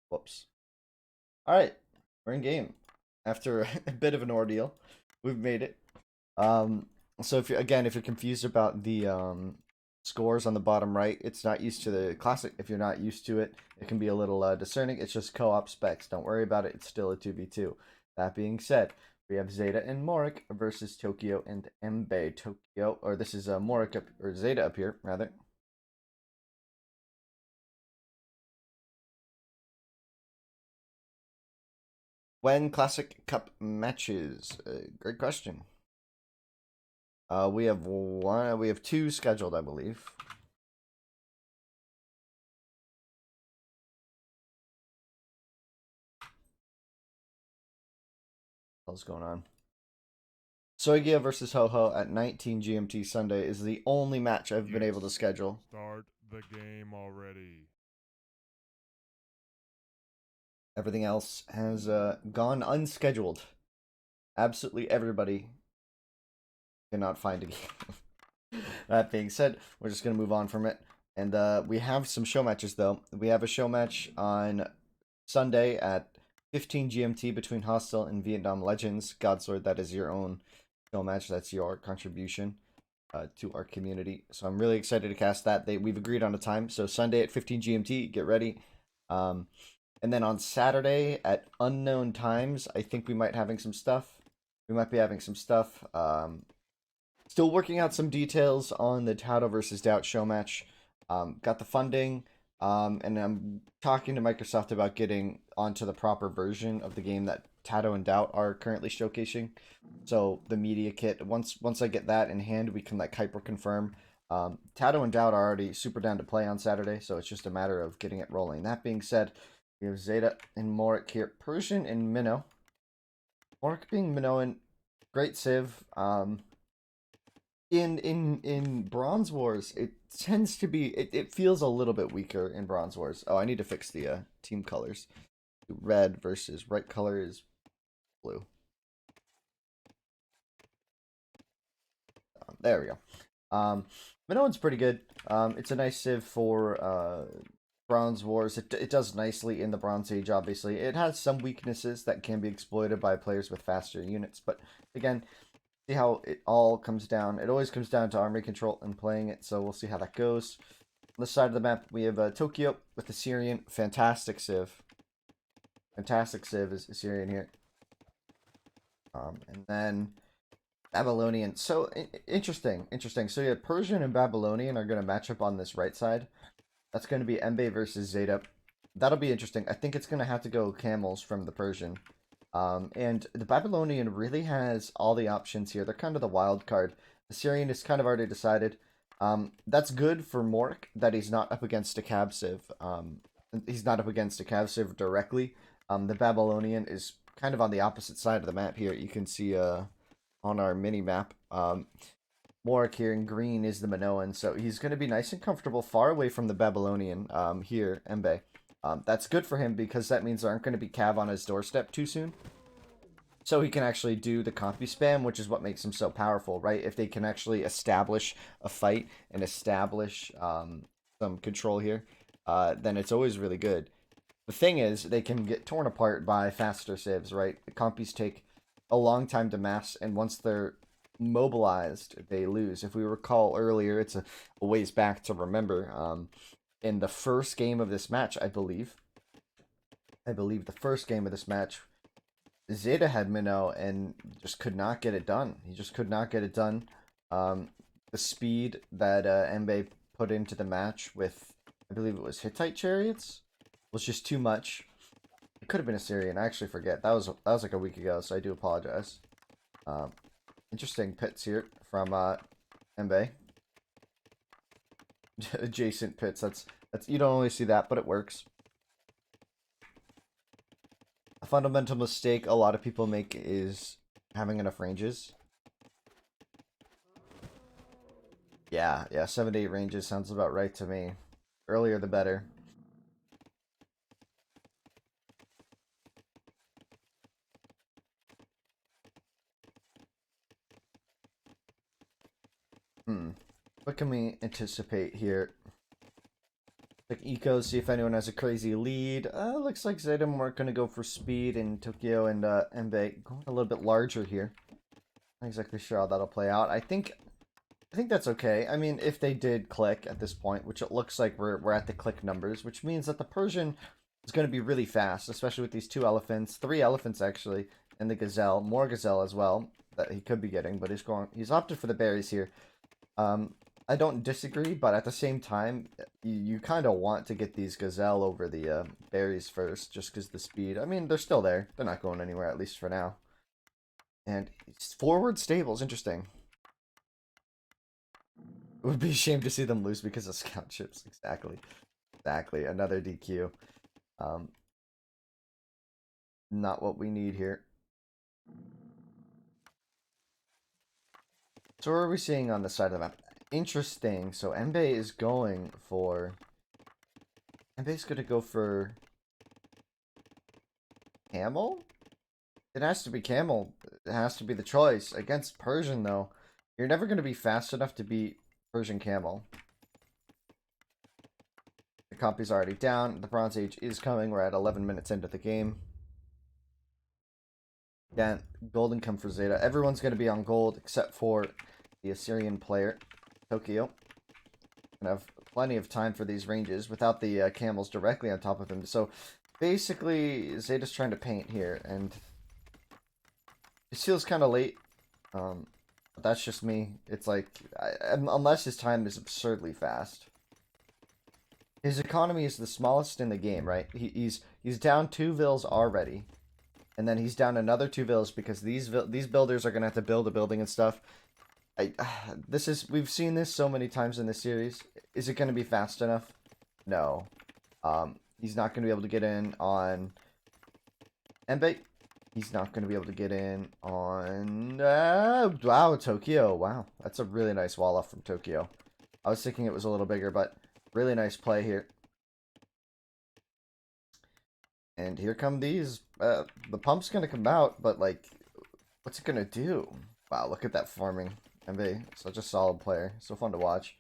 Whoops. All right, we're in game. After a bit of an ordeal, we've made it. Um, so if you're confused about the scores on the bottom right, it's not used to the classic. If you're not used to it, it can be a little discerning. It's just co-op specs. Don't worry about it. It's still a 2v2. That being said, we have Zeta and Morik versus Tokyo and Mbe. Tokyo, or this is Morik up, or Zeta up here rather. When Classic Cup matches? Great question. We have one. We have two scheduled, I believe. What's going on? Soigia versus Ho Ho at 19 GMT Sunday is the only match I've been able to schedule. Start the game already. Everything else has gone unscheduled. Absolutely everybody cannot find a game. That being said, we're just going to move on from it. And we have some show matches, though. We have a show match on Sunday at 15 GMT between Hostile and Vietnam Legends. Godsword, that is your own show match. That's your contribution to our community. So I'm really excited to cast that. We've agreed on a time. So Sunday at 15 GMT, get ready. And then on Saturday at unknown times, I think we might having some stuff. We might be having some stuff. Still working out some details on the Tato versus Doubt show match. Got the funding, and I'm talking to Microsoft about getting onto the proper version of the game that Tato and Doubt are currently showcasing. So the media kit, once I get that in hand, we can like hyper confirm. Tato and Doubt are already super down to play on Saturday, so it's just a matter of getting it rolling. That being said, we have Zeta and Morik here. Persian and Minnow. Morik being Minoan, great Civ. In Bronze Wars, it tends to be it feels a little bit weaker in Bronze Wars. Oh, I need to fix the team colors. Red versus right color is blue. There we go. Minoan's pretty good. It's a nice civ for Bronze Wars. It does nicely in the Bronze Age, obviously. It has some weaknesses that can be exploited by players with faster units, but again, see how it all comes down. It always comes down to army control and playing it, so we'll see how that goes. On this side of the map, we have Tokyo with the Syrian. Fantastic civ. Fantastic civ is Syrian here. And then Babylonian. So interesting. So yeah, Persian and Babylonian are going to match up on this right side. That's going to be Mbe versus Zeta. That'll be interesting. I think it's going to have to go camels from the Persian. And the Babylonian really has all the options here. They're kind of the wild card. The Syrian is kind of already decided. That's good for Mork that he's not up against a Cab Civ. He's not up against a Cav Civ directly. The Babylonian is kind of on the opposite side of the map here. You can see on our mini map. Morik here in green is the Minoan, so he's going to be nice and comfortable far away from the Babylonian here, Mbe. That's good for him because that means there aren't going to be Cav on his doorstep too soon. So he can actually do the copy spam, which is what makes him so powerful, right? If they can actually establish a fight and establish some control here, then it's always really good. The thing is, they can get torn apart by faster civs, right? The compies take a long time to mass, and once they're mobilized, they lose. If we recall earlier, it's a ways back to remember. In the first game of this match, I believe the first game of this match, Zeta had Minnow and just could not get it done. He just could not get it done. The speed that Mbe put into the match with, I believe it was Hittite chariots, was just too much. It could have been Assyrian. I actually forget. That was like a week ago, so I do apologize. Um, Interesting pits here from Mbe. Adjacent pits. That's you don't always see that, but it works. A fundamental mistake a lot of people make is having enough ranges. Yeah, 7 to 8 ranges sounds about right to me. Earlier the better. Hmm. What can we anticipate here? Like Eco, see if anyone has a crazy lead. Looks like Zeta weren't going to go for speed, and Tokyo and Embe going a little bit larger here. Not exactly sure how that'll play out. I think that's okay. I mean, if they did click at this point, which it looks like we're at the click numbers, which means that the Persian is going to be really fast, especially with these 2 elephants, 3 elephants actually, and the gazelle, more gazelle as well that he could be getting, but he's opted for the berries here. I don't disagree, but at the same time, you kind of want to get these gazelle over the berries first, just because the speed. I mean, they're still there. They're not going anywhere, at least for now. And forward stables, interesting. It would be a shame to see them lose because of scout chips. Exactly. Exactly. Another DQ. Not what we need here. So what are we seeing on the side of the map? Interesting. So Embe is going for... Embe's going to go for... Camel? It has to be Camel. It has to be the choice. Against Persian, though, you're never going to be fast enough to beat Persian Camel. The copy's already down. The Bronze Age is coming. We're at 11 minutes into the game. Again, gold income for Zeta. Everyone's going to be on gold except for the Assyrian player, Tokyo. Gonna have plenty of time for these ranges without the camels directly on top of him. So basically, Zeta's trying to paint here, and it feels kind of late. But that's just me. It's like, unless his time is absurdly fast. His economy is the smallest in the game, right? He's down 2 vills already. And then he's down another 2 vills because these builders are going to have to build a building and stuff. We've seen this so many times in this series. Is it going to be fast enough? No. He's not going to be able to get in on Embe. He's not going to be able to get in on... wow, Tokyo. Wow, that's a really nice wall off from Tokyo. I was thinking it was a little bigger, but really nice play here. And here come these. The pump's going to come out, but, like, what's it going to do? Wow, look at that farming. Embe, such a solid player. So fun to watch.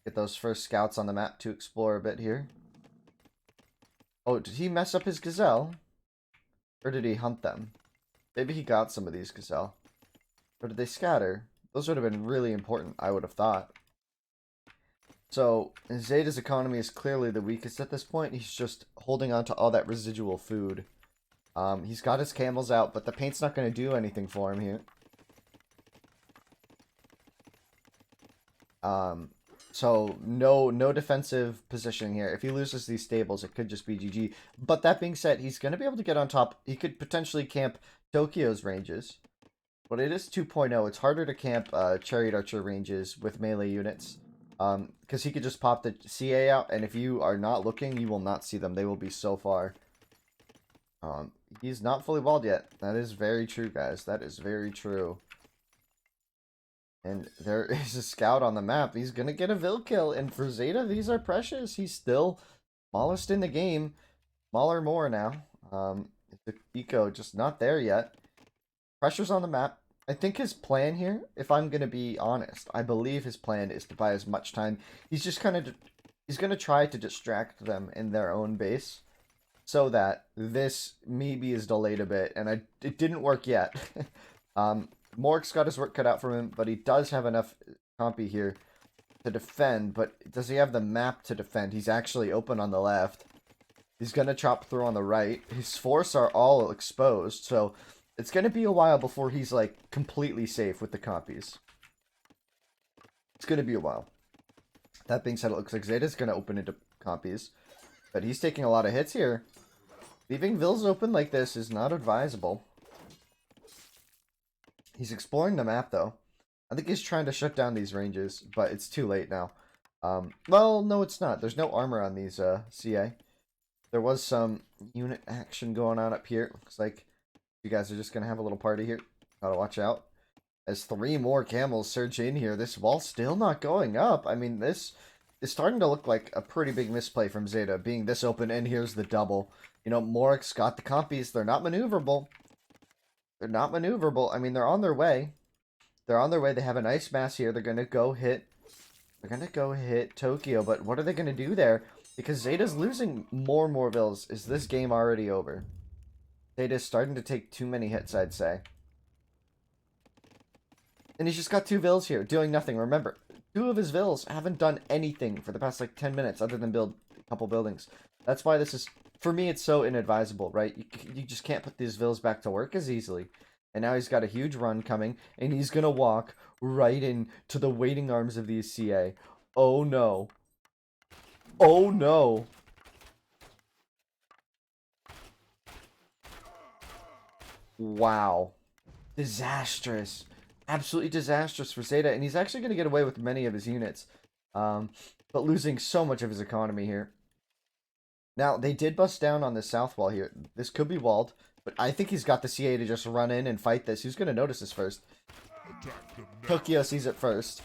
Get those first scouts on the map to explore a bit here. Oh, did he mess up his gazelle? Or did he hunt them? Maybe he got some of these gazelle. Or did they scatter? Those would have been really important, I would have thought. So, Zeta's economy is clearly the weakest at this point. He's just holding on to all that residual food. He's got his camels out, but the paint's not going to do anything for him here. So no defensive position here. If he loses these stables, it could just be GG. But that being said, he's going to be able to get on top. He could potentially camp Tokyo's ranges. But it is 2.0. It's harder to camp Chariot Archer ranges with melee units. Because he could just pop the CA out, and if you are not looking, you will not see them. They will be so far. He's not fully walled yet. That is very true, guys. That is very true. And there is a scout on the map. He's going to get a Vil kill. And for Zeta, these are precious. He's still smallest in the game. Smaller more now. The Eco just not there yet. Pressure's on the map. I think his plan here, if I'm going to be honest, I believe his plan is to buy as much time. He's just kind of... He's going to try to distract them in their own base. So that this maybe is delayed a bit. And it didn't work yet. Mork's got his work cut out for him, but he does have enough compy here to defend. But does he have the map to defend? He's actually open on the left. He's going to chop through on the right. His force are all exposed, so it's going to be a while before he's, like, completely safe with the compies. It's going to be a while. That being said, it looks like Zeta's going to open into compies, but he's taking a lot of hits here. Leaving Vils open like this is not advisable. He's exploring the map, though. I think he's trying to shut down these ranges, but it's too late now. Well, no, it's not. There's no armor on these CA. There was some unit action going on up here. Looks like you guys are just going to have a little party here. Gotta watch out. As 3 more camels surge in here, this wall's still not going up. I mean, this is starting to look like a pretty big misplay from Zeta, being this open, and here's the double. You know, Morik's got the compies. They're not maneuverable. They're not maneuverable. I mean, they're on their way. They're on their way. They have a nice mass here. They're going to go hit... They're going to go hit Tokyo, but what are they going to do there? Because Zeta's losing more and more vills. Is this game already over? Zeta's starting to take too many hits, I'd say. And he's just got 2 vills here, doing nothing. Remember, 2 of his vills haven't done anything for the past, like, 10 minutes other than build a couple buildings. That's why this is, for me, it's so inadvisable, right? You just can't put these vills back to work as easily. And now he's got a huge run coming, and he's going to walk right into the waiting arms of the CA. Oh, no. Oh, no. Wow. Disastrous. Absolutely disastrous for Zeta, and he's actually going to get away with many of his units. But losing so much of his economy here. Now, they did bust down on the south wall here. This could be walled, but I think he's got the CA to just run in and fight this. Who's going to notice this first? Tokyo sees it first.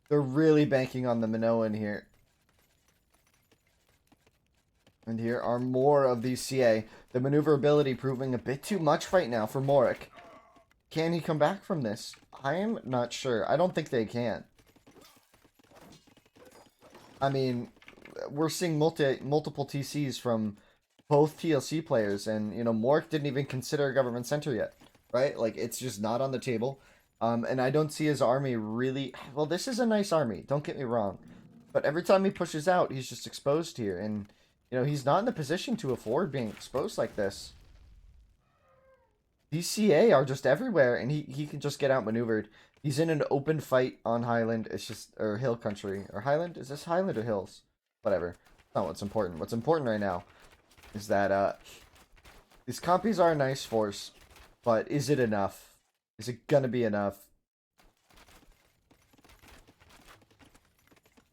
They're really banking on the Minoan here. And here are more of these CA. The maneuverability proving a bit too much right now for Morik. Can he come back from this? I am not sure. I don't think they can. I mean, we're seeing multiple TCs from both TLC players, and, you know, Morik didn't even consider a government center yet, right? Like, it's just not on the table. And I don't see his army really... Well, this is a nice army, don't get me wrong. But every time he pushes out, he's just exposed here, and... You know, he's not in the position to afford being exposed like this. These CA are just everywhere, and he can just get outmaneuvered. He's in an open fight on Highland. It's just, or Hill Country. Or Highland? Is this Highland or Hills? Whatever. That's not what's important. What's important right now is that, these compies are a nice force, but is it enough? Is it gonna be enough?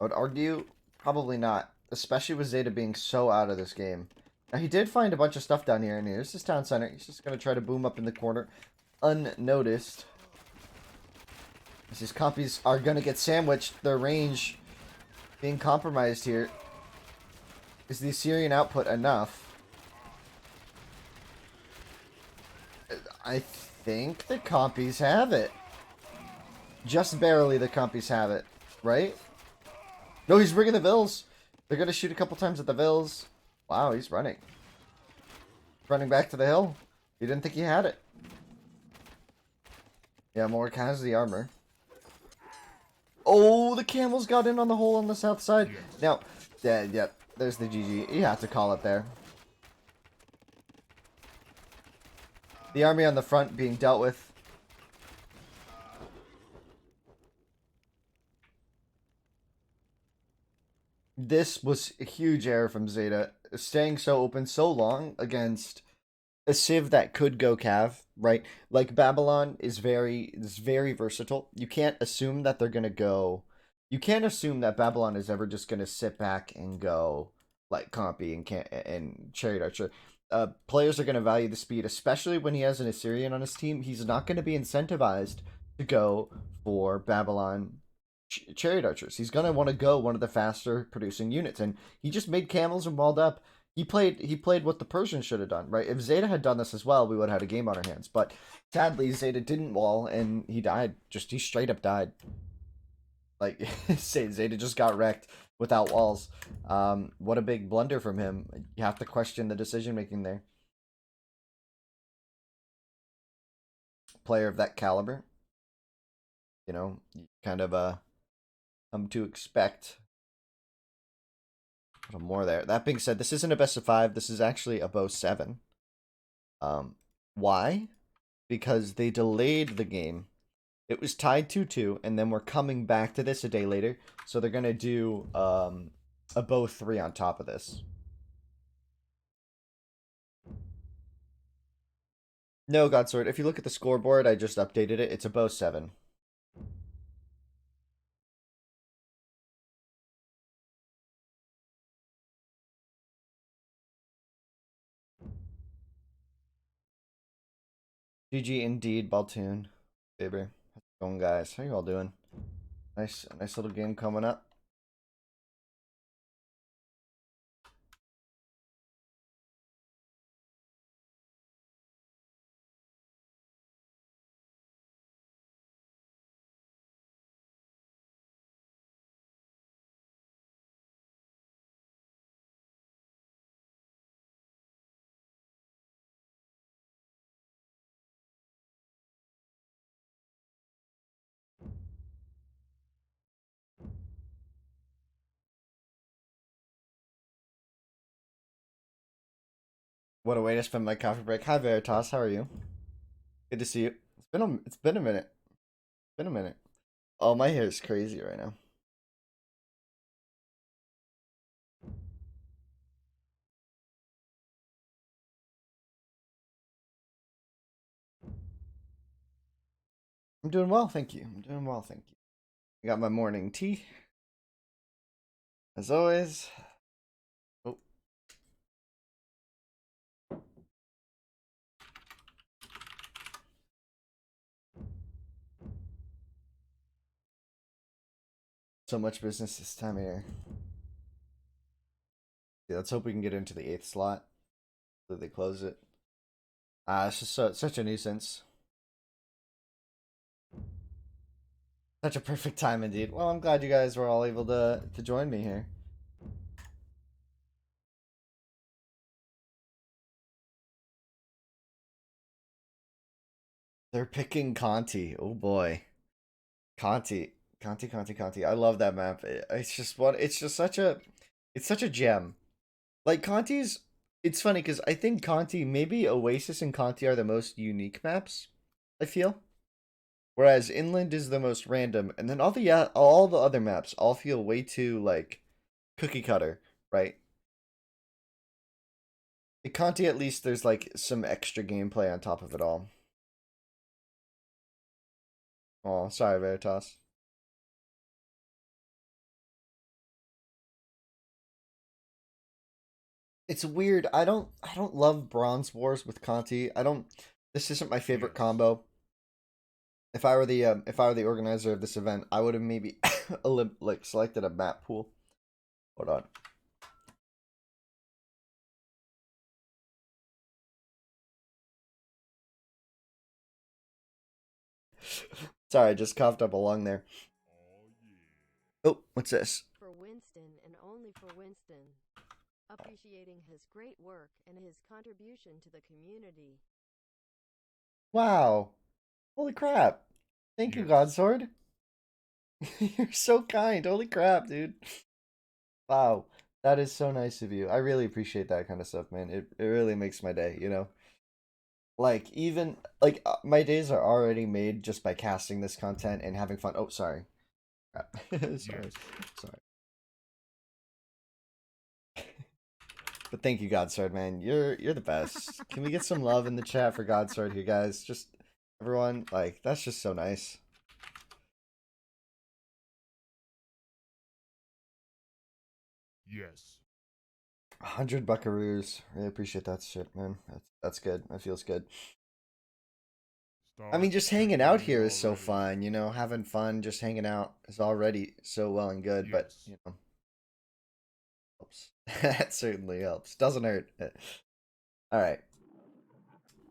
I would argue, probably not. Especially with Zeta being so out of this game. Now, he did find a bunch of stuff down here, and here's his town center. He's just going to try to boom up in the corner unnoticed. As his compies are going to get sandwiched. Their range being compromised here. Is the Assyrian output enough? I think the compies have it. Just barely the compies have it, right? No, he's bringing the vills. They're going to shoot a couple times at the vills. Wow, he's running. Running back to the hill. He didn't think he had it. Yeah, Morik has the armor. Oh, the camels got in on the hole on the south side. Now, yeah, there's the GG. You have to call it there. The army on the front being dealt with. This was a huge error from Zeta. Staying so open so long against a Civ that could go Cav, right? Like, Babylon is very versatile. You can't assume that they're gonna go. You can't assume that Babylon is ever just gonna sit back and go like Compy and Chariot Archer. Players are gonna value the speed, especially when he has an Assyrian on his team. He's not gonna be incentivized to go for Babylon Chariot Archers. He's gonna want to go one of the faster producing units, and he just made camels and walled up. He played what the Persians should have done, right? If Zeta had done this as well, we would have had a game on our hands. But sadly, Zeta didn't wall, and he died. He straight up died. Like, Zeta just got wrecked without walls. What a big blunder from him. You have to question the decision making there. Player of that caliber, you know, you kind of come to expect a little more there. That being said, this isn't a best of 5. This is actually a bow 7. Why? Because they delayed the game. It was tied 2-2, and then we're coming back to this a day later. So they're gonna do a bow 3 on top of this. No, Godsword. If you look at the scoreboard, I just updated it. It's a bow 7. GG indeed, Baltoon. Faber. How's it going, guys? How you all doing? Nice little game coming up. What a way to spend my coffee break. Hi Veritas, how are you? Good to see you. It's been a minute. Been a minute. Oh, my hair is crazy right now. I'm doing well, thank you. I'm doing well, thank you. I got my morning tea, as always. Oh, so much business this time of year. Yeah, let's hope we can get into the eighth slot. So they close it. It's just such a nuisance. Such a perfect time indeed. Well, I'm glad you guys were all able to join me here. They're picking Conti. Oh boy. Conti. Conti. I love that map. It's just one it's just such a gem. Like Conti's it's funny because I think Conti, maybe Oasis and Conti are the most unique maps, I feel. Whereas Inland is the most random, and then all the other maps all feel way too like cookie cutter, right? At Conti at least there's like some extra gameplay on top of it all. Oh, sorry, Veritas. It's weird. I don't love Bronze Wars with Conti. I don't This isn't my favorite Yes. combo. If I were the organizer of this event, I would have maybe like selected a map pool. Hold on. Sorry, I just coughed up a lung there. Oh yeah. Oh, what's this? For Winston and only for Winston, appreciating his great work and his contribution to the community. Wow. Holy crap. Thank you, Yes. Godsword. You're so kind. Holy crap, dude. Wow. That is so nice of you. I really appreciate that kind of stuff, man. It really makes my day, you know? Like, even, like, my days are already made just by casting this content and having fun. Oh, sorry. Crap. Sorry. Yes. Sorry. But thank you, Godsword, man. You're the best. Can we get some love in the chat for Godsword here, guys? Just everyone, like, that's just so nice. Yes. 100 buckaroos. Really appreciate that shit, man. That's good. That feels good. I mean, Start just hanging out picking here is so already. fun, you know, having fun, just hanging out is already so well and good, but, Yes. you know, helps. That certainly helps. Doesn't hurt. All right.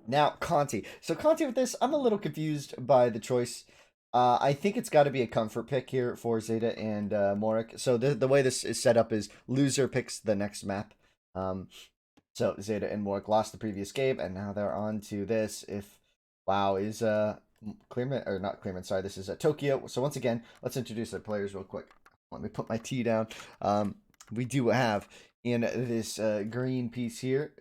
Now, Conti. So, Conti with this, I'm a little confused by the choice. I think it's got to be a comfort pick here for Zeta and Morik. So, the way this is set up is loser picks the next map. So, Zeta and Morik lost the previous game, and now they're on to this. If WoW is Clearman, or not Clearman, sorry, this is Tokyo. So, once again, let's introduce the players real quick. Let me put my tea down. We do have in this green piece here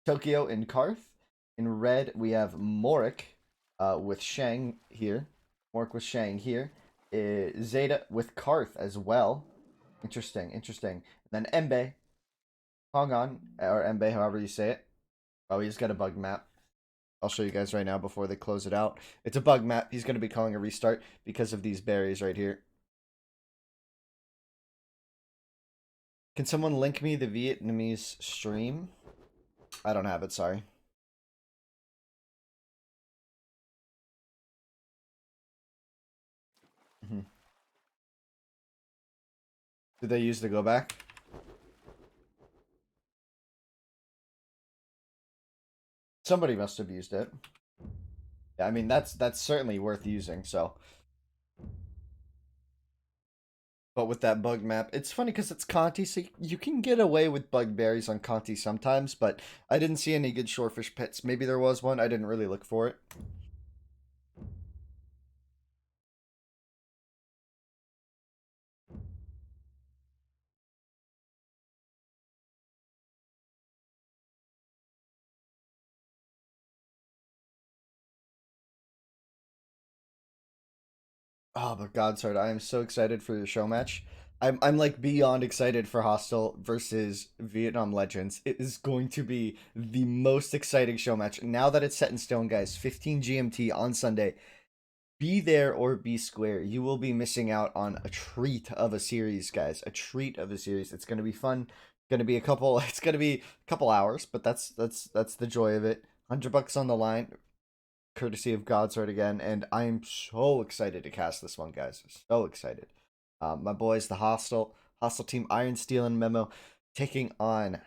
Tokyo and Karth. In red, we have Morik with Shang here. Morik with Shang here. Zeta with Karth as well. Interesting. And then Embe, Hongon, or Embe, however you say it. Oh, he just got a bug map. I'll show you guys right now before they close it out. It's a bug map. He's going to be calling a restart because of these berries right here. Can someone link me the Vietnamese stream? I don't have it, sorry. Mhm. Did they use the go back? Somebody must have used it. Yeah, I mean that's certainly worth using. So, but with that bug map, it's funny because it's Conti, so you can get away with bug berries on Conti sometimes. But I didn't see any good shorefish pits. Maybe there was one. I didn't really look for it. Oh my God, Sword! I am so excited for your show match. I'm like beyond excited for Hostile versus Vietnam Legends. It is going to be the most exciting show match. Now that it's set in stone, guys, 15 GMT on Sunday. Be there or be square. You will be missing out on a treat of a series, guys. A treat of a series. It's gonna be fun. Gonna be a couple. It's gonna be a couple hours, but that's the joy of it. $100 on the line, courtesy of Godsword again, and I am so excited to cast this one, guys. So excited. My boys, the Hostile team, Iron Steel and Memo, taking on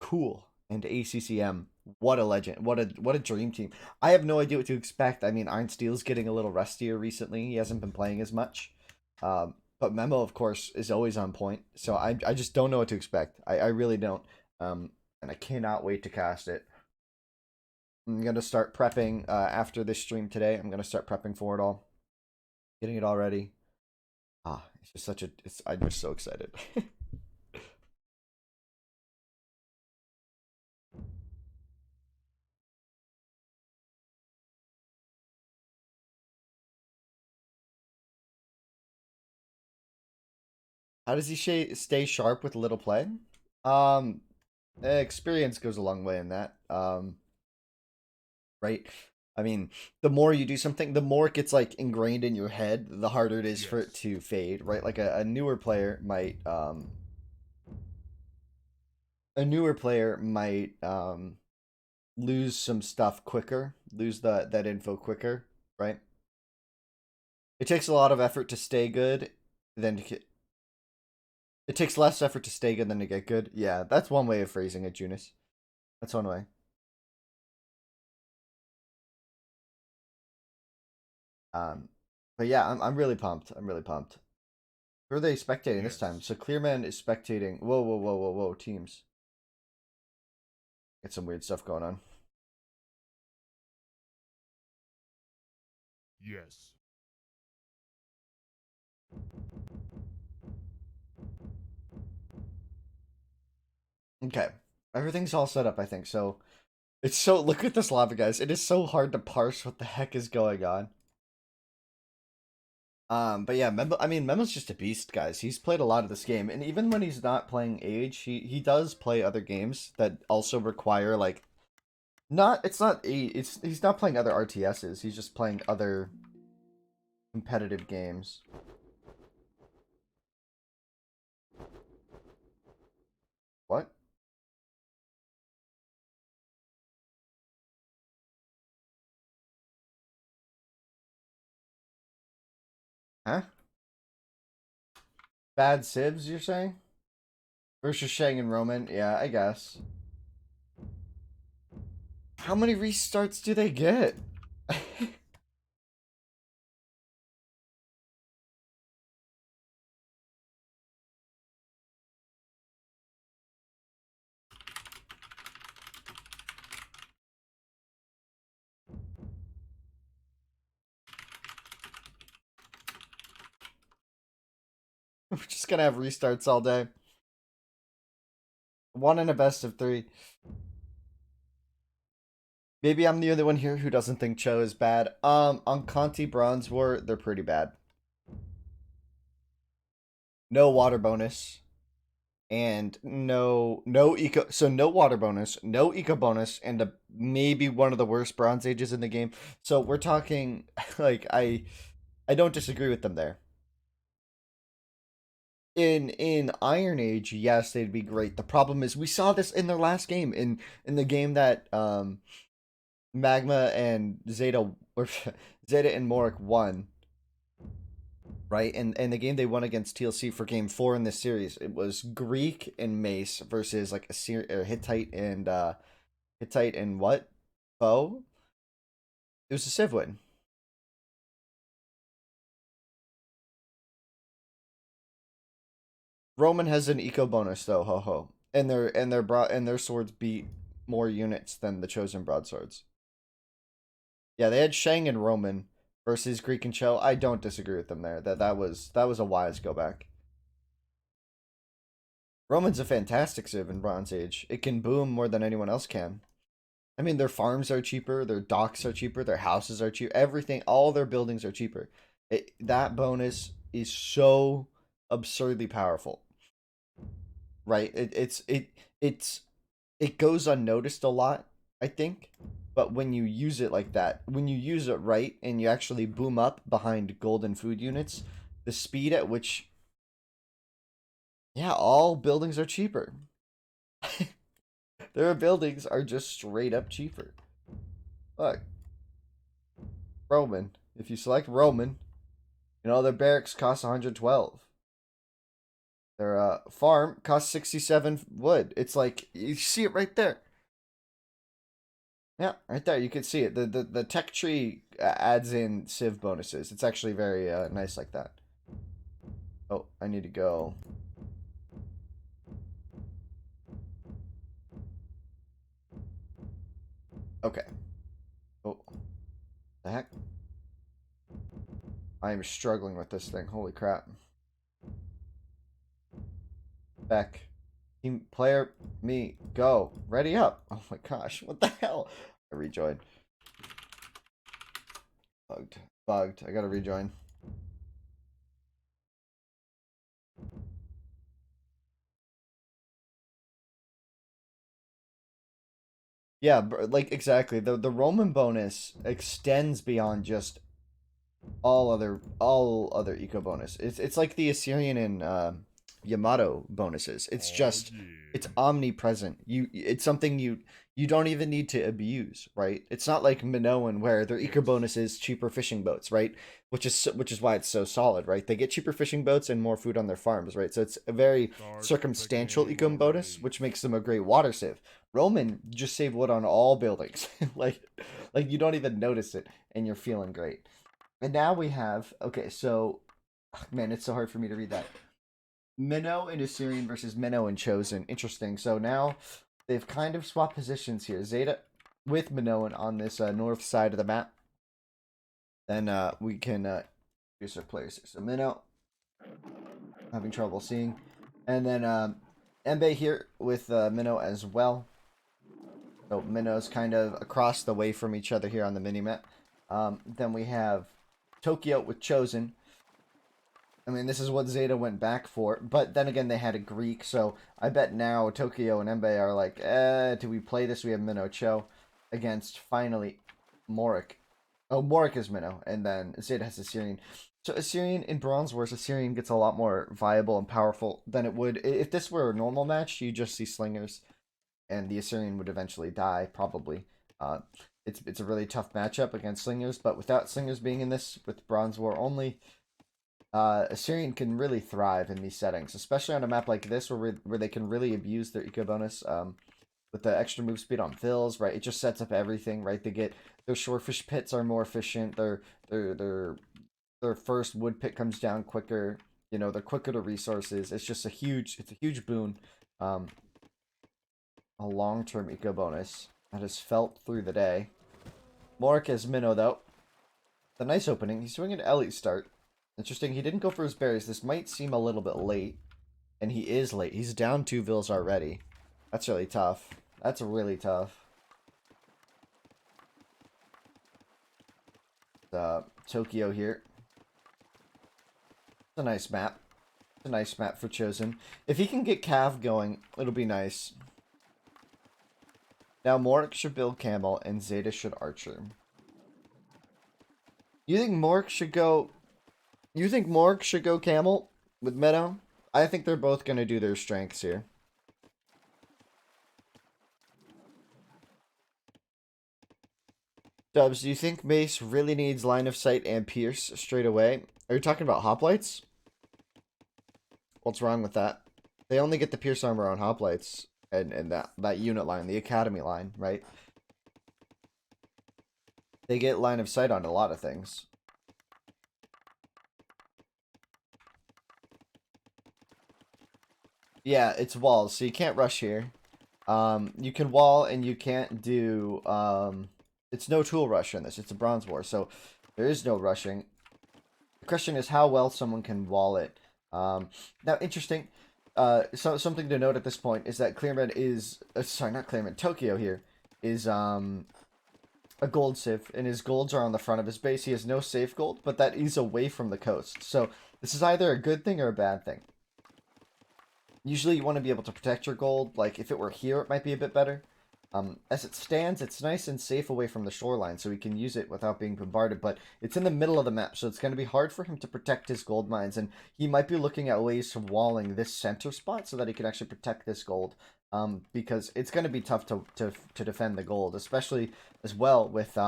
Cool and ACCM. What a legend! What a dream team! I have no idea what to expect. I mean, Iron Steel's getting a little rustier recently. He hasn't been playing as much. But Memo, of course, is always on point. So I just don't know what to expect. I really don't. And I cannot wait to cast it. I'm gonna start prepping after this stream today. I'm gonna start prepping for it all, getting it all ready. It's just such a. I'm just so excited. How does he stay sharp with little play? Um, experience goes a long way in that. Right? I mean, the more you do something, the more it gets like ingrained in your head, the harder it is for it Yes. to fade, right? Like a newer player might lose some stuff quicker, lose that info quicker, right? It takes a lot of effort to stay good than to get, it takes less effort to stay good than to get good. Yeah, that's one way of phrasing it, Junus. That's one way. Um, but yeah, I'm really pumped. I'm really pumped. Who are they spectating this time? Yes. So Clearman is spectating. Whoa, whoa, whoa, whoa, whoa. Teams. Get some weird stuff going on. Yes. Okay. Everything's all set up, I think. So it's so look at this lava, guys. It is so hard to parse what the heck is going on. But yeah, Memo's just a beast, guys. He's played a lot of this game, and even when he's not playing Age, he does play other games that also require like not it's not it's he's not playing other RTSs. He's just playing other competitive games. What? Huh? Bad Sibs, you're saying? Versus Shang and Roman? Yeah, I guess. How many restarts do they get? We're just gonna have restarts all day. One in a best of three. Maybe I'm the only one here who doesn't think Cho is bad. On Conti Bronze War, they're pretty bad. No water bonus. And no eco, so no water bonus, no eco bonus, and maybe one of the worst Bronze Ages in the game. So we're talking like I don't disagree with them there. In Iron Age, yes, they'd be great. The problem is we saw this in their last game in the game that Magma and Zeta or Zeta and Morik won, right? And the game they won against TLC for game 4 in this series, it was Greek and Mace versus like a Hittite and what? Foe? It was a Civ win. Roman has an eco bonus though, ho ho. And their swords beat more units than the chosen broadswords. Yeah, they had Shang and Roman versus Greek and Cho. I don't disagree with them there. That was a wise go back. Roman's a fantastic civ in Bronze Age. It can boom more than anyone else can. I mean, their farms are cheaper, their docks are cheaper, their houses are cheaper, everything, all their buildings are cheaper. That bonus is so absurdly powerful, right? It goes unnoticed a lot, I think. But when you use it like that, when you use it right and you actually boom up behind golden food units, the speed at which, yeah, all buildings are cheaper. Their buildings are just straight up cheaper. Look, Roman. If you select Roman, their barracks cost 112. Their farm costs 67 wood. It's like, you see it right there. Yeah, right there. You can see it. The tech tree adds in civ bonuses. It's actually very nice like that. Oh, I need to go. Okay. Oh, the heck? I am struggling with this thing. Holy crap. Beck. Team player, me, go. Ready up. Oh my gosh, what the hell? I rejoined. Bugged. Bugged. I gotta rejoin. Yeah, like exactly. The Roman bonus extends beyond just all other eco bonus. It's like the Assyrian and Yamato bonuses. It's Oh just yeah. it's omnipresent. It's something you don't even need to abuse, right? It's not like Minoan where their eco bonus is cheaper fishing boats, right? Which is why it's so solid, right? They get cheaper fishing boats and more food on their farms, right? So it's a very Start the circumstantial game eco bonus, already. which makes them a great water save. Roman just save wood on all buildings, like you don't even notice it, and you're feeling great. And now we have, okay, so man, it's so hard for me to read that. Minnow and Assyrian versus Minnow and Chosen. Interesting. So now they've kind of swapped positions here. Zeta with Minoan on this north side of the map. Then we can use our players here. So Minnow having trouble seeing. And then Embe here with Minnow as well. So Minnow's kind of across the way from each other here on the minimap. Then we have Tokyo with Chosen. I mean, this is what Zeta went back for, but then again, they had a Greek, so I bet now Tokyo and Embe are like, do we play this? We have Minnow Cho against, finally, Morik. Oh, Morik is Minnow, and then Zeta has Assyrian. So Assyrian in Bronze Wars, Assyrian gets a lot more viable and powerful than it would. If this were a normal match, you just see Slingers, and the Assyrian would eventually die, probably. It's a really tough matchup against Slingers, but without Slingers being in this, with Bronze War only, Assyrian can really thrive in these settings, especially on a map like this where they can really abuse their eco bonus with the extra move speed on fills, right? It just sets up everything, right? They get their shorefish pits are more efficient. Their first wood pit comes down quicker. They're quicker to resources. It's a huge boon. Um, a long-term eco bonus that is felt through the day. Morik has Minnow though. The nice opening. He's swinging an Elite start. Interesting. He didn't go for his berries. This might seem a little bit late. And he is late. He's down 2 vills already. That's really tough. That's really tough. Tokyo here. It's a nice map. It's a nice map for Chosen. If he can get Cav going, it'll be nice. Now Morik should build Camel and Zeta should Archer. You think Morik should go... You think Morik should go Camel with Meadow? I think they're both going to do their strengths here. Dubs, do you think Mace really needs line of sight and pierce straight away? Are you talking about hoplites? What's wrong with that? They only get the pierce armor on hoplites and that unit line, the academy line, right? They get line of sight on a lot of things. Yeah, it's walls, so you can't rush here. You can wall and you can't do it's no tool rush in this. It's a bronze war, so there is no rushing. The question is how well someone can wall it. Now, interesting. So something to note at this point is that Clearman is sorry, not Clearman. Tokyo here is a gold sieve, and his golds are on the front of his base. He has no safe gold, but that is away from the coast. So this is either a good thing or a bad thing. Usually you want to be able to protect your gold. Like, if it were here, it might be a bit better. As it stands, it's nice and safe away from the shoreline, so he can use it without being bombarded, but it's in the middle of the map, so it's going to be hard for him to protect his gold mines, and he might be looking at ways of walling this center spot so that he can actually protect this gold, because it's going to be tough to defend the gold, especially as well with,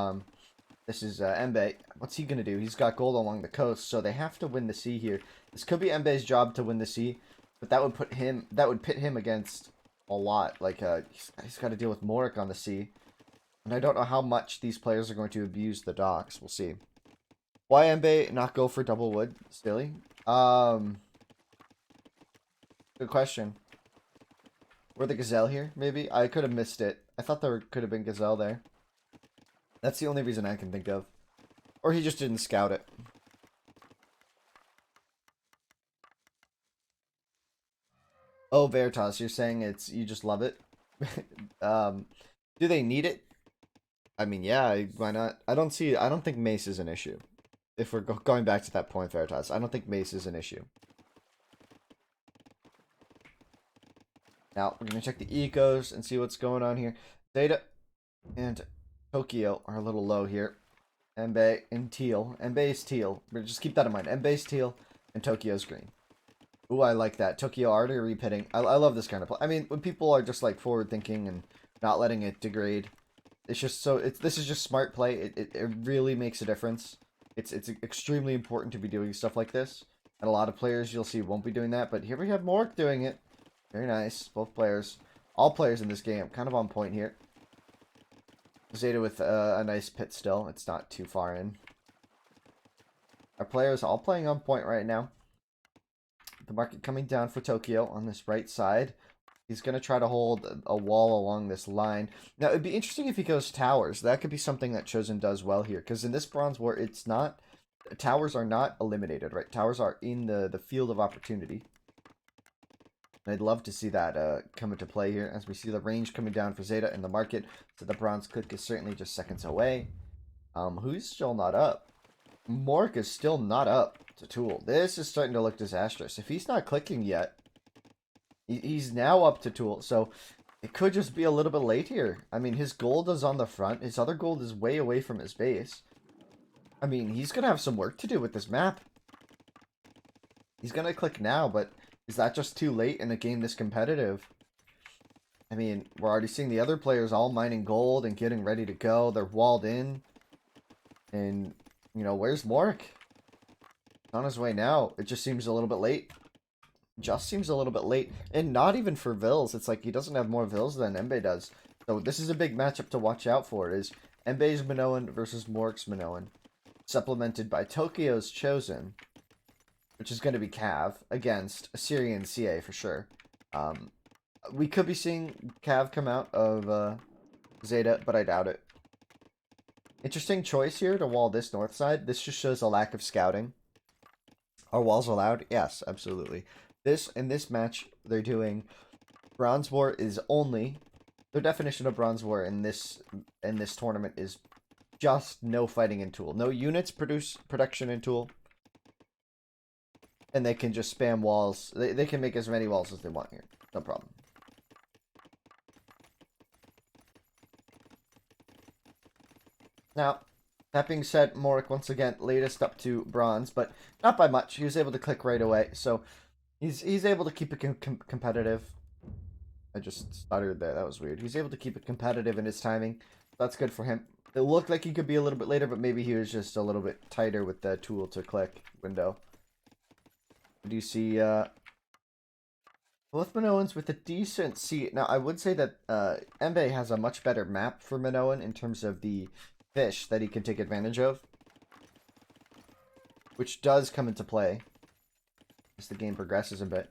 this is Embe. What's he going to do? He's got gold along the coast, so they have to win the sea here. This could be Embe's job to win the sea, but that would pit him against a lot. Like, he's got to deal with Morik on the sea. And I don't know how much these players are going to abuse the docks. We'll see. Why Embe not go for double wood? Silly. Good question. Were the Gazelle here, maybe? I could have missed it. I thought there could have been Gazelle there. That's the only reason I can think of. Or he just didn't scout it. Oh, Veritas, you're saying you just love it? Do they need it? I mean, yeah, why not? I don't think Mace is an issue. If we're going back to that point, Veritas, I don't think Mace is an issue. Now, we're going to check the ecos and see what's going on here. Zeta and Tokyo are a little low here. Embe and teal. Embe's teal. Just keep that in mind. Embe's teal and Tokyo's green. Ooh, I like that. Tokyo already repitting. I love this kind of play. I mean, when people are just like forward thinking and not letting it degrade, it's just so this is just smart play. It really makes a difference. It's extremely important to be doing stuff like this. And a lot of players you'll see won't be doing that, but here we have Mork doing it. Very nice. Both players. All players in this game kind of on point here. Zeta with a nice pit still. It's not too far in. Our players all playing on point right now. The market coming down for Tokyo on this right side. He's going to try to hold a wall along this line. Now, it'd be interesting if he goes towers. That could be something that Chosen does well here. Because in this Bronze War, it's not... Towers are not eliminated, right? Towers are in the field of opportunity. And I'd love to see that come into play here. As we see the range coming down for Zeta in the market. So the Bronze Click is certainly just seconds away. Who's still not up? Mork is still not up to Tool. This is starting to look disastrous. If he's not clicking yet, he's now up to Tool. So it could just be a little bit late here. I mean, his gold is on the front. His other gold is way away from his base. I mean, he's going to have some work to do with this map. He's going to click now, but is that just too late in a game this competitive? I mean, we're already seeing the other players all mining gold and getting ready to go. They're walled in. And... you know, where's Mork? He's on his way now. It just seems a little bit late. Just seems a little bit late. And not even for Vils. It's like he doesn't have more Vils than Embe does. So this is a big matchup to watch out for. It is Embe's Minoan versus Mork's Minoan. Supplemented by Tokyo's Chosen. Which is going to be Cav against Assyrian CA for sure. We could be seeing Cav come out of Zeta, but I doubt it. Interesting choice here to wall this north side. This just shows a lack of scouting. Are walls allowed? Yes, absolutely. In this match, they're doing Bronze War is only... Their definition of Bronze War in this tournament is just no fighting in Tool. No units production in Tool. And they can just spam walls. They can make as many walls as they want here. No problem. Now, that being said, Morik once again latest up to bronze, but not by much. He was able to click right away, so he's able to keep it competitive. I just stuttered there. That was weird. He's able to keep it competitive in his timing. That's good for him. It looked like he could be a little bit later, but maybe he was just a little bit tighter with the tool to click window. Do you see both Minoans with a decent seat? Now, I would say that Embe has a much better map for Minoan in terms of the fish that he can take advantage of, which does come into play as the game progresses a bit.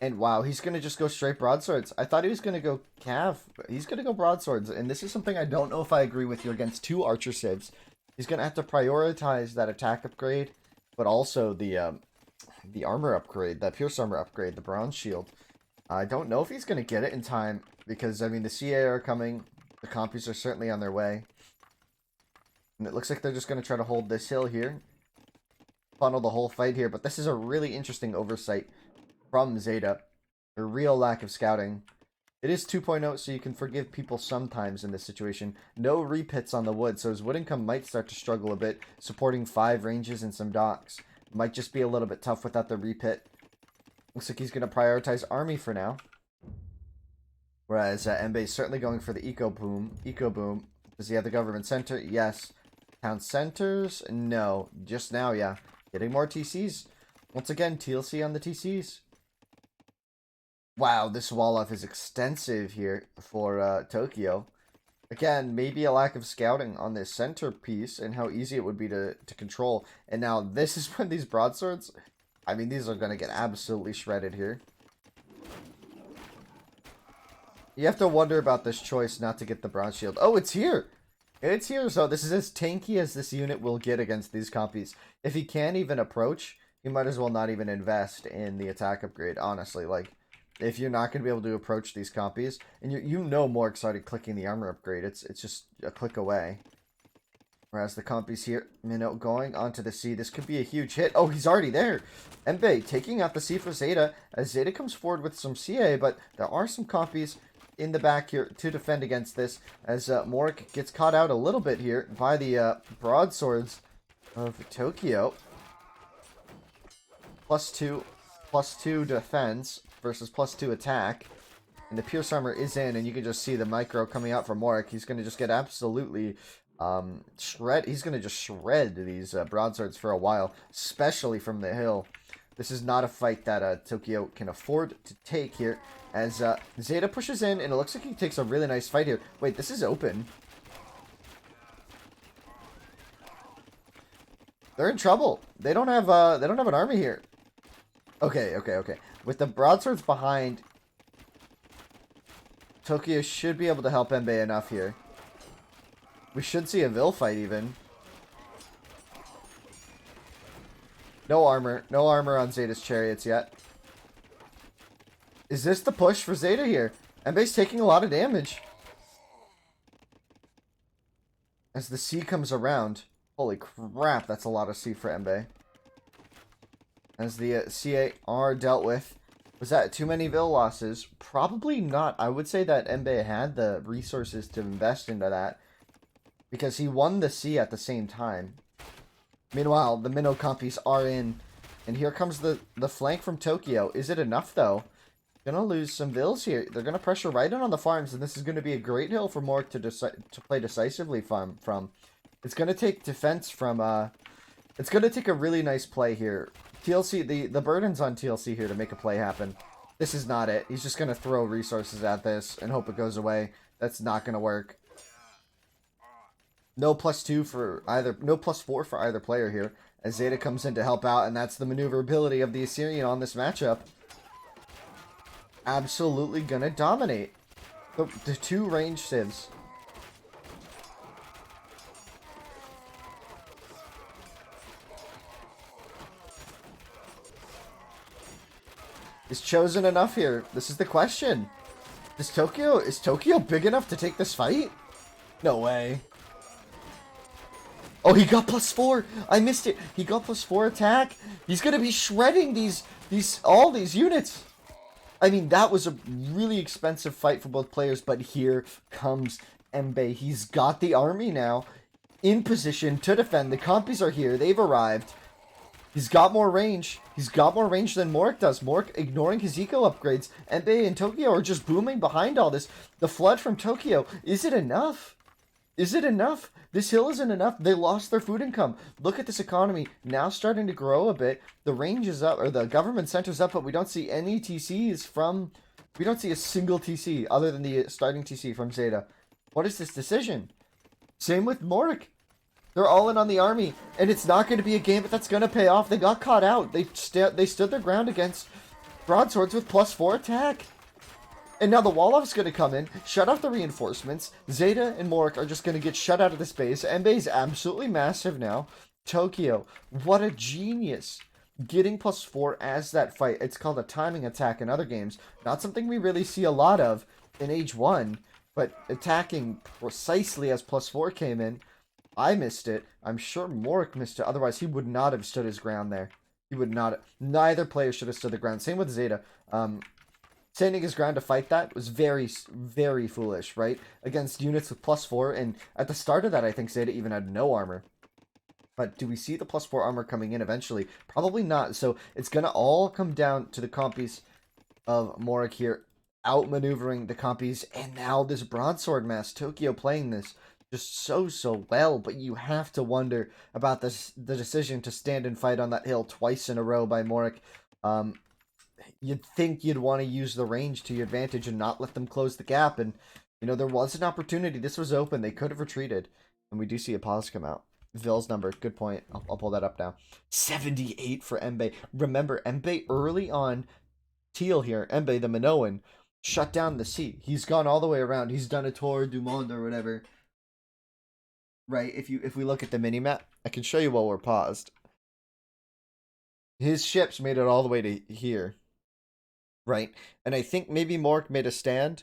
And wow, he's going to just go straight broadswords. I thought he was going to go Cav, but he's going to go broadswords. And this is something I don't know if I agree with you against two archer civs. He's going to have to prioritize that attack upgrade, but also the armor upgrade, that pierce armor upgrade, the bronze shield. I don't know if he's going to get it in time because, I mean, the CA are coming. The compies are certainly on their way. And it looks like they're just going to try to hold this hill here. Funnel the whole fight here. But this is a really interesting oversight from Zeta. A real lack of scouting. It is 2.0, so you can forgive people sometimes in this situation. No repits on the wood, so his wood income might start to struggle a bit, supporting 5 ranges and some docks. Might just be a little bit tough without the repit. Looks like he's going to prioritize army for now. Whereas Mbe is certainly going for the eco boom. Does he have the government center? Yes. Town centers? No. Just now, yeah. Getting more TCs. Once again, TLC on the TCs. Wow, this wall-off is extensive here for Tokyo. Again, maybe a lack of scouting on this centerpiece and how easy it would be to control. And now this is when these broadswords, I mean, these are going to get absolutely shredded here. You have to wonder about this choice not to get the bronze shield. Oh, it's here! It's here, so this is as tanky as this unit will get against these copies. If he can't even approach, you might as well not even invest in the attack upgrade, honestly. Like, if you're not going to be able to approach these copies, and you know Mork started clicking the armor upgrade, it's just a click away. Whereas the copies here, Minnow going onto the C, this could be a huge hit. Oh, he's already there! Mbe taking out the C for Zeta, as Zeta comes forward with some CA, but there are some copies in the back here to defend against this, as Mork gets caught out a little bit here by the broadswords of Tokyo. +2 defense versus +2 attack, and the pierce armor is in, and you can just see the micro coming out from Mork. He's going to just get absolutely he's going to just shred these broadswords for a while, especially from the hill. This is not a fight that Tokyo can afford to take here, as Zeta pushes in, and it looks like he takes a really nice fight here. Wait, this is open. They're in trouble. They don't have an army here. Okay. With the broadswords behind, Tokyo should be able to help Mbe enough here. We should see a Vil fight even. No armor on Zeta's chariots yet. Is this the push for Zeta here? Mbe's taking a lot of damage. As the C comes around. Holy crap, that's a lot of C for Mbe. As the CA are dealt with. Was that too many Vil losses? Probably not. I would say that Mbe had the resources to invest into that, because he won the C at the same time. Meanwhile, the Minnow compies are in. And here comes the flank from Tokyo. Is it enough, though? Gonna lose some Vils here. They're gonna pressure right in on the farms, and this is gonna be a great hill for Mork to play decisively from. It's gonna take defense from, it's gonna take a really nice play here. TLC, the burden's on TLC here to make a play happen. This is not it. He's just gonna throw resources at this and hope it goes away. That's not gonna work. No +2 for either, no +4 for either player here, as Zeta comes in to help out, and that's the maneuverability of the Assyrian on this matchup. Absolutely gonna dominate. The 2 range civs. Is chosen enough here? This is the question. Is Tokyo big enough to take this fight? No way. Oh, he got +4. I missed it. He got +4 attack. He's gonna be shredding all these units. I mean, that was a really expensive fight for both players, but here comes Mbe. He's got the army now in position to defend. The compies are here. They've arrived. He's got more range. He's got more range than Mork does. Mork ignoring his eco upgrades. Mbe and Tokyo are just booming behind all this. The flood from Tokyo. Is it enough? Is it enough? This hill isn't enough. They lost their food income. Look at this economy now starting to grow a bit. The range is up, or the government center's up, but we don't see any TCs from... We don't see a single TC other than the starting TC from Zeta. What is this decision? Same with Mork. They're all in on the army, and it's not going to be a game that's going to pay off. They got caught out. They stood their ground against broadswords with +4 attack. And now the Woloff's going to come in, shut off the reinforcements. Zeta and Mork are just going to get shut out of the space. Mbe's absolutely massive now. Tokyo, what a genius. Getting +4 as that fight. It's called a timing attack in other games. Not something we really see a lot of in Age 1, but attacking precisely as +4 came in. I missed it. I'm sure Morik missed it. Otherwise, he would not have stood his ground there. He would not. Neither player should have stood the ground. Same with Zeta. Standing his ground to fight that was very, very foolish, right? Against units with +4, and at the start of that, I think Zeta even had no armor. But do we see the +4 armor coming in eventually? Probably not. So it's going to all come down to the compies of Morik here, outmaneuvering the compies, and now this broadsword mess. Tokyo playing this just so well, but you have to wonder about the decision to stand and fight on that hill twice in a row by Morik. You'd think you'd want to use the range to your advantage and not let them close the gap, and you know there was an opportunity. This was open. They could have retreated, and we do see a pause come out. Ville's number, good point. I'll pull that up now. 78 for Embe. Remember, Embe early on, Teal here, Embe the Minoan, shut down the sea. He's gone all the way around. He's done a tour du monde or whatever. Right, if we look at the minimap, I can show you while we're paused. His ships made it all the way to here. Right, and I think maybe Mork made a stand,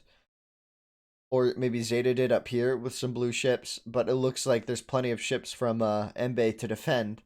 or maybe Zeta did up here with some blue ships, but it looks like there's plenty of ships from Embe to defend.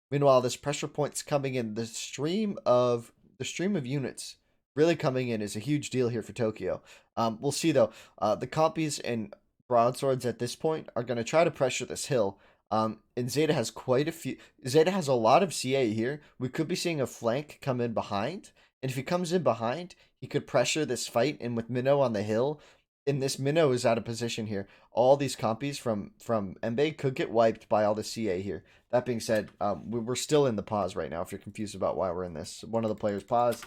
Meanwhile, this pressure point's coming in. The stream of units really coming in is a huge deal here for Tokyo. We'll see though. The compies and broadswords at this point are going to try to pressure this hill. And Zeta has quite a few. Zeta has a lot of CA here. We could be seeing a flank come in behind. And if he comes in behind, he could pressure this fight. And with Minnow on the hill, and this Minnow is out of position here. All these compies from Embe could get wiped by all the CA here. That being said, we're still in the pause right now. If you're confused about why we're in this, one of the players paused,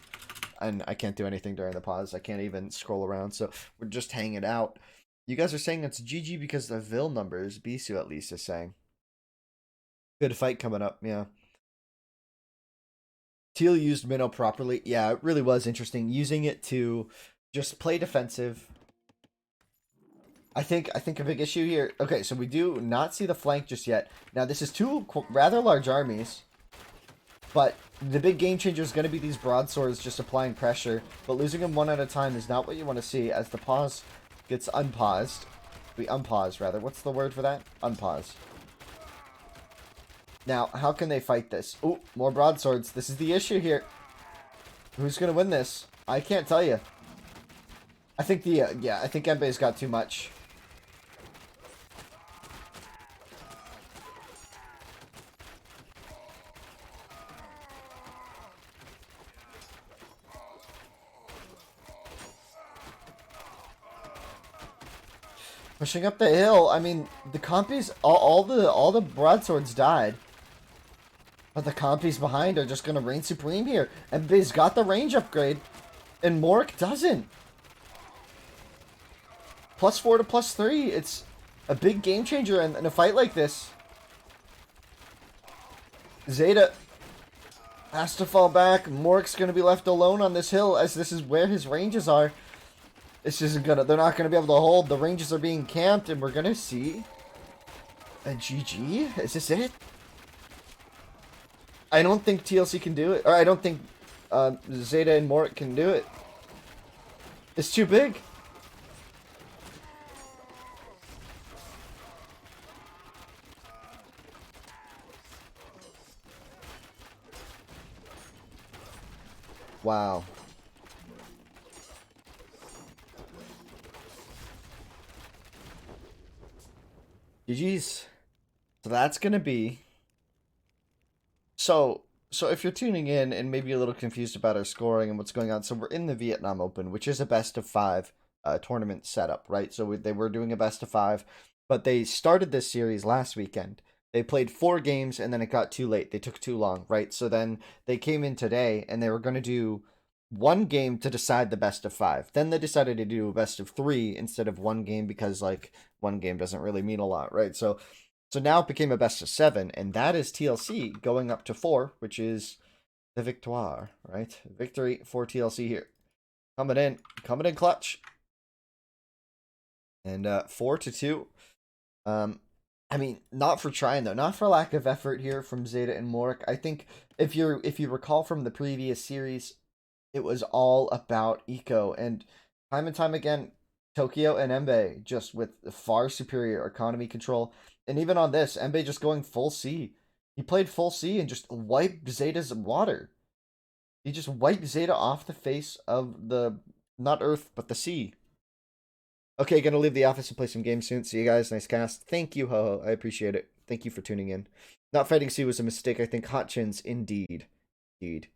and I can't do anything during the pause. I can't even scroll around, so we're just hanging out. You guys are saying it's GG because the Ville numbers. Bisu at least is saying. Good fight coming up, yeah. Teal used Minnow properly. Yeah, it really was interesting. Using it to just play defensive. I think a big issue here. Okay, so we do not see the flank just yet. Now, this is two rather large armies. But the big game changer is going to be these broadswords just applying pressure. But losing them one at a time is not what you want to see as the pause gets unpaused. We unpause, rather. What's the word for that? Unpause. Now, how can they fight this? Oh, more broadswords. This is the issue here. Who's going to win this? I can't tell you. I think I think Embe's got too much. Pushing up the hill. I mean, the compies, all the broadswords died. But the compies behind are just going to reign supreme here. Embe's got the range upgrade. And Morik doesn't. +4 to +3. It's a big game changer in a fight like this. Zeta has to fall back. Morik's going to be left alone on this hill as this is where his ranges are. This isn't gonna. They're not gonna be able to hold. The ranges are being camped, and we're gonna see a GG. Is this it? I don't think TLC can do it, or I don't think Zeta and Morik can do it. It's too big. Wow. GG's. So that's gonna be. So if you're tuning in and maybe a little confused about our scoring and what's going on, so we're in the Vietnam Open, which is a best of 5 tournament setup, right? So they were doing a best of 5, but they started this series last weekend. They played 4 games and then it got too late. They took too long, right? So then they came in today and they were going to do 1 game to decide the best of 5. Then they decided to do a best of 3 instead of 1 game because like 1 game doesn't really mean a lot, right? So now it became a best of 7, and that is TLC going up to 4, which is the victoire, right? Victory for TLC here. Coming in clutch. And 4-2. I mean, not for trying though, not for lack of effort here from Zeta and Morik. I think if you recall from the previous series, it was all about eco, and time again, Tokyo and Embe just with far superior economy control. And even on this, Embe just going full C. He played full C and just wiped Zeta's water. He just wiped Zeta off the face of the, not Earth, but the sea. Okay, gonna leave the office and play some games soon. See you guys. Nice cast. Thank you, Ho. I appreciate it. Thank you for tuning in. Not fighting C was a mistake. I think hot chins, indeed. Indeed.